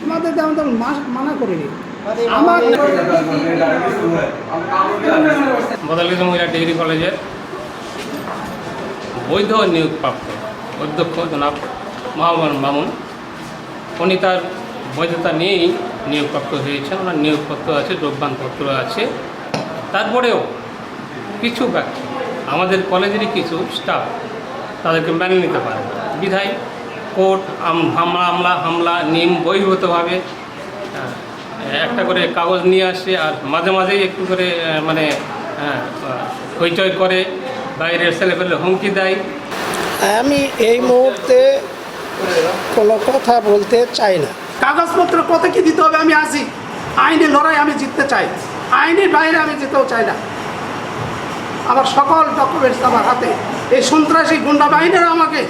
আমাদের তেমন তেমন মানা করিনি। বদলগাছি মহিলা ডিগ্রি কলেজের বৈধ নিয়োগপ্রাপ্ত অধ্যক্ষ জনাব মহামান মামুন, উনি তার বৈধতা নিয়েই নিয়োগপ্রাপ্ত হয়েছেন। ওনার নিয়োগপত্র আছে, যোগদানপত্র আছে। তারপরেও কিছু ব্যক্তি, আমাদের কলেজেরই কিছু স্টাফ তাদেরকে মেনে নিতে পারে বিধায় কোর্ট হামলা নিয়ম বহির্ভূতভাবে একটা করে কাগজ নিয়ে আসে, আর মাঝে মাঝেই একটু করে মানে হইচই করে, বাইরের ছেলেপেলে হুমকি দেয়। আমি এই মুহূর্তে কোনো কথা বলতে চাই না। কাগজপত্র কত কি দিতে হবে আমি আসি, আইনি লড়াই আমি জিততে চাই, আইনের বাইরে আমি যেতেও চাই না। আমার সকল ডকুমেন্টস আমার হাতে। এই সন্ত্রাসী গুন্ডা বাহিনীরা আমাকে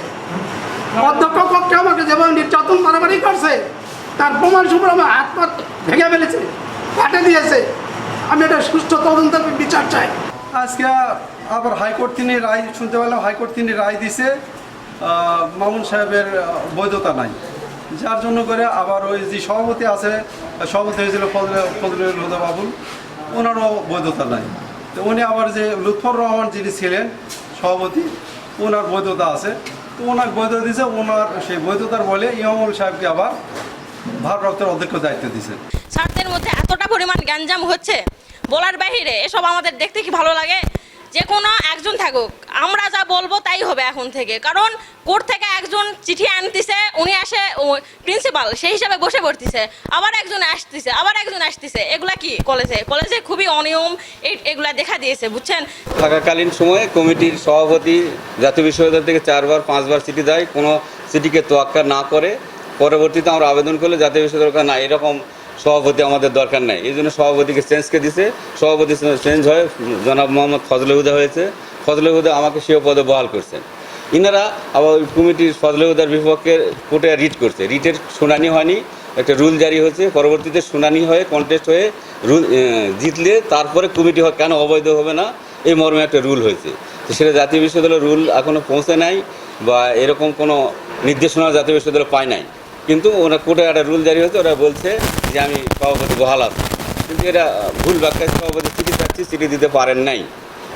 অধ্যক্ষ কক্ষে আমাকে যেভাবে নির্যাতন বাড়াবাড়ি করছে, তার প্রমাণ সুপ্র আমার হাত পা ভেঙে ফেলেছে, কাটে দিয়েছে। আমি এটা সুষ্ঠু তদন্তের বিচার চাই। আজকে আবার হাইকোর্ট তিনি রায় শুনতে পেলাম, হাইকোর্ট তিনি রায় দিছে মামুন সাহেবের বৈধতা নাই, যার জন্য করে আবার ওই যে সভাপতি আছে, সভাপতি হয়েছিল ফজলুল হুদা বাবুল, ওনারও বৈধতা নাই। তো উনি আবার যে লুৎফর রহমান যিনি ছিলেন সভাপতি, ওনার বৈধতা আছে। তো ওনার বৈধতা দিয়েছে, ওনার সেই বৈধতার বলে ইমামুল সাহেবকে আবার ভারপ্রাপ্ত অধ্যক্ষ দায়িত্ব দিয়েছে। ছাত্রদের মধ্যে এতটা পরিমাণ গ্যাঞ্জাম হচ্ছে বলার বাহিরে। এসব আমাদের দেখতে কি ভালো লাগে? যে কোনো একজন থাকুক, আমরা যা বলবো তাই হবে এখন থেকে। কারণ কোর্ট থেকে একজন চিঠি আনতেছে, উনি আসে প্রিন্সিপাল সেই হিসাবে বসে পড়তেছে, আবার একজন আসতেছে। এগুলা কি কলেজে খুবই অনিয়ম এগুলা দেখা দিয়েছে, বুঝছেন। থাকাকালীন সময়ে কমিটির সভাপতি জাতীয় বিশ্ববিদ্যালয় থেকে 4-5বার চিঠি দেয়, কোনো চিঠিকে তোয়াক্কা না করে পরবর্তীতে আমরা আবেদন করলে জাতীয় বিশ্ববিদ্যালয় না, এরকম সভাপতি আমাদের দরকার নাই, এই জন্য সভাপতিকে চেঞ্জকে দিছে। সভাপতি চেঞ্জ হয়ে জনাব মোহাম্মদ ফজলে হুদা হয়েছে। ফজলে হুদা আমাকে সেও পদে বহাল করছেন। ইনারা আবার ওই কমিটির ফজলে হুদার বিপক্ষে কোর্টে রিট করছে, রিটের শুনানি হয়নি, একটা রুল জারি হয়েছে। পরবর্তীতে শুনানি হয়ে কন্টেস্ট হয়ে রুল জিতলে তারপরে কমিটি কেন অবৈধ হবে না এই মর্মে একটা রুল হয়েছে। তো সেটা জাতীয় বিশ্ববিদ্যালয়ের রুল এখনও পৌঁছে নাই বা এরকম কোনো নির্দেশনা জাতীয় বিশ্ববিদ্যালয় পায় নাই, কিন্তু ওরা কোর্টে একটা রুল জারি হয়েছে, ওরা বলছে যে আমি সভাপতি বহাল আছি। কিন্তু এটা ভুল ব্যাখ্যা, সভাপতি চিঠি চাচ্ছি, চিঠি দিতে পারেন নাই,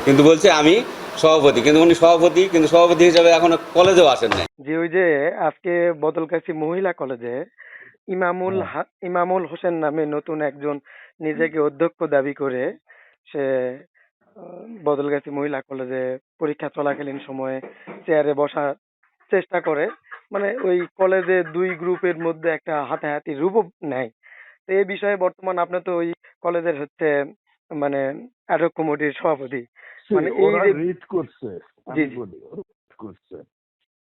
কিন্তু বলছে আমি সভাপতি, কিন্তু উনি সভাপতি, কিন্তু সভাপতি হিসাবে এখনো কলেজেও আসেন নাই। যে ওই যে আজকে বদলগাছি মহিলা কলেজে ইমামুল হোসেন নামে নতুন একজন নিজেকে অধ্যক্ষ দাবি করে সে বদলগাছি মহিলা কলেজে পরীক্ষা চলাকালীন সময়ে চেয়ারে বসার চেষ্টা করে, মানে ওই কলেজে দুই গ্রুপের মধ্যে একটা হাতাহাতি রূপ নেয়। তো এই বিষয়ে বর্তমান আপনি তো ওই কলেজের হচ্ছে মানে অ্যাডহক কমিটির সভাপতি, মানে এই ওরা যে রিট করছে, জি আমি বলি রিট করছে,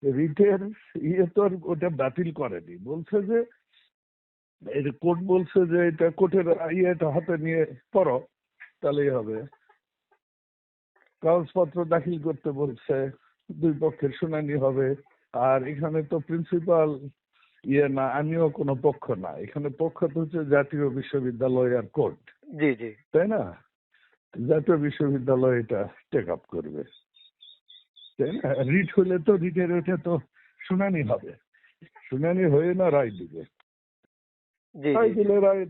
রিটের তো আর ওটা বাতিল করেনি, বলছে যে কোর্ট বলছে যে এটা কোর্টের ইয়েটা হাতে নিয়ে পড়ো তাহলেই হবে, কাগজপত্র দাখিল করতে বলছে, দুই পক্ষের শুনানি হবে। আর এখানে তো প্রিন্সিপাল না, আমিও কোনো পক্ষ না, এখানে পক্ষ তো হচ্ছে জাতীয় বিশ্ববিদ্যালয় আর কোর্ট, জি জি তাই না? জাতীয় বিশ্ববিদ্যালয় এটা টেক আপ করবে, তাই না? রিট হলে তো রিটের ওঠে তো শুনানি হবে, শুনানি হয়ে না রায় দিবে, জি রায় জি দিলে রায়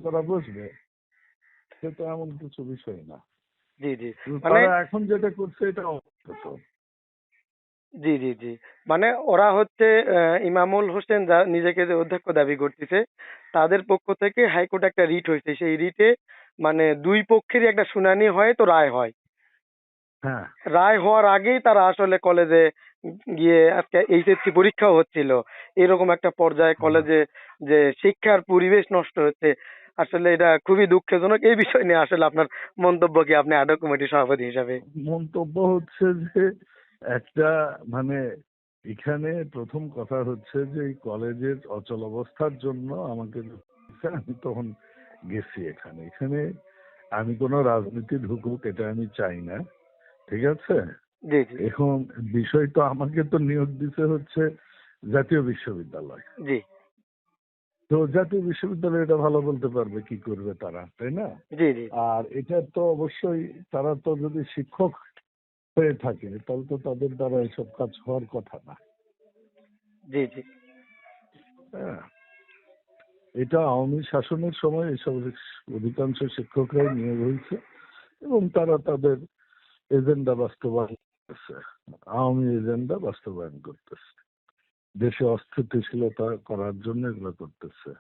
তারা বসবে, সেটা এমন কিছু বিষয় না। জি জি মানে তারা এখন যেটা করছে এটা অবস্থা। জি জি জি মানে ওরা হচ্ছে ইমামুল হোসেন যা নিজেকে যে অধ্যক্ষ দাবি করতেছে, তাদের পক্ষ থেকে হাইকোর্টে একটা রিট হয়েছে, সেই রিটে মানে দুই পক্ষেরই একটা শুনানি হয়, তো রায় হয়। হ্যাঁ, রায় হওয়ার আগেই তারা আসলে কলেজে গিয়ে আজকে এইচএসসি পরীক্ষাও হচ্ছিল, এরকম একটা পর্যায়ে কলেজে যে শিক্ষার পরিবেশ নষ্ট হচ্ছে, আসলে এটা খুবই দুঃখজনক। এই বিষয় নিয়ে আসলে আপনার মন্তব্য কি, আপনি অ্যাডহক কমিটির সভাপতি হিসাবে? মন্তব্য হচ্ছে যে একটা মানে এখানে প্রথম কথা হচ্ছে যে এই কলেজের অচল অবস্থার জন্য আমাকে আমি তখন গেছি এখানে, এখানে আমি কোনো রাজনীতি ঢুকুক এটা আমি চাই না, ঠিক আছে? জি জি এখন বিষয় তো আমাকে তো নিয়োগ দিতে হচ্ছে জাতীয় বিশ্ববিদ্যালয়, জি তো জাতীয় বিশ্ববিদ্যালয় এটা ভালো বলতে পারবে কি করবে তারা, তাই না? জি জি আর এটা তো অবশ্যই তারা তো যদি শিক্ষক হয়ে থাকে তাহলে তো তাদের দ্বারা এসব কাজ হওয়ার কথা না, জি জি। হ্যাঁ, এটা আওয়ামী শাসনের সময় এসব অধিকাংশ শিক্ষকরাই নিয়োগ হয়েছে এবং তারা তাদের এজেন্ডা বাস্তবায়ন করতেছে, আওয়ামী এজেন্ডা বাস্তবায়ন করতেছে, দেশে অস্থিতিশীলতা করার জন্য এগুলো করতেছে।